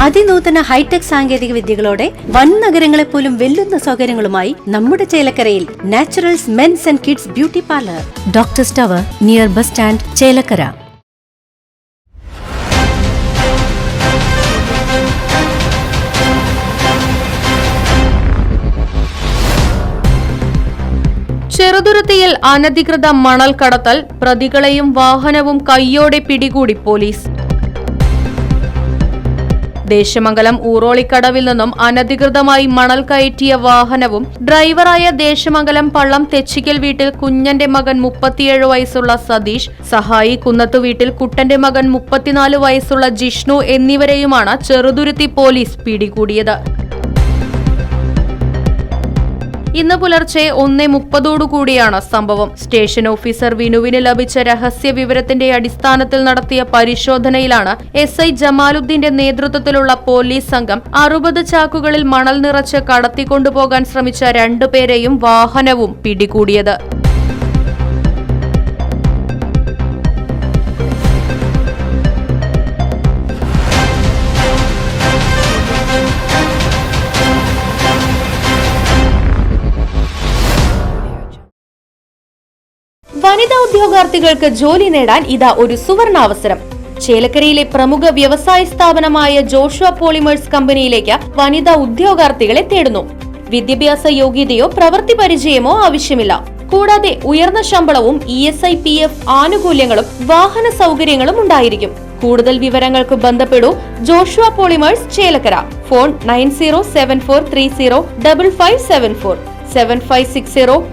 അതിനൂതന hi tech സാങ്കേതിക വിദ്യകളോടെ വൻ നഗരങ്ങളെ പോലും വെല്ലുന്ന സൗകര്യങ്ങളുമായി നമ്മുടെ ചേലക്കരയിൽ naturals men's and kids beauty parlour, doctors tower, near bus stand, Chelakkara. ചെറുതുരുത്തിയിൽ അനധികൃത മണൽ കടത്തൽ, പ്രതികളെയും വാഹനവും കയ്യോടെ പിടികൂടി പോലീസ്. ദേശമംഗലം ഊറോളിക്കടവിൽ നിന്നും അനധികൃതമായി മണൽ കയറ്റിയ വാഹനവും ഡ്രൈവറായ ദേശമംഗലം പള്ളം തെച്ചിക്കൽ വീട്ടിൽ കുഞ്ഞന്റെ മകൻ 37 വയസ്സുള്ള സതീഷ്, സഹായി കുന്നത്തു വീട്ടിൽ കുട്ടന്റെ മകൻ 34 വയസ്സുള്ള ജിഷ്ണു എന്നിവരെയുമാണ് ചെറുതുരുത്തി പോലീസ് പിടികൂടിയത്. ഇന്ന് പുലർച്ചെ 1:30 സംഭവം. സ്റ്റേഷൻ ഓഫീസർ വിനുവിന് ലഭിച്ച രഹസ്യ വിവരത്തിന്റെ അടിസ്ഥാനത്തിൽ നടത്തിയ പരിശോധനയിലാണ് SI ജമാലുദ്ദീന്റെ നേതൃത്വത്തിലുള്ള പോലീസ് സംഘം 60 ചാക്കുകളിൽ മണൽ നിറച്ച് കടത്തിക്കൊണ്ടുപോകാൻ ശ്രമിച്ച 2 പേരെയും വാഹനവും പിടികൂടിയത്. വനിതാ ഉദ്യോഗാർത്ഥികൾക്ക് ജോലി നേടാൻ ഇതാ ഒരു സുവർണാവസരം. ചേലക്കരയിലെ പ്രമുഖ വ്യവസായ സ്ഥാപനമായ ജോഷുവ പോളിമേഴ്സ് കമ്പനിയിലേക്ക് വനിതാ ഉദ്യോഗാർത്ഥികളെ തേടുന്നു. വിദ്യാഭ്യാസ യോഗ്യതയോ പ്രവൃത്തി പരിചയമോ ആവശ്യമില്ല. കൂടാതെ ഉയർന്ന ശമ്പളവും ESI PF ആനുകൂല്യങ്ങളും വാഹന സൗകര്യങ്ങളും ഉണ്ടായിരിക്കും. കൂടുതൽ വിവരങ്ങൾക്ക് ബന്ധപ്പെടൂ ജോഷുവ പോളിമേഴ്സ് ചേലക്കര. ഫോൺ 9074305574 7560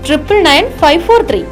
999 543.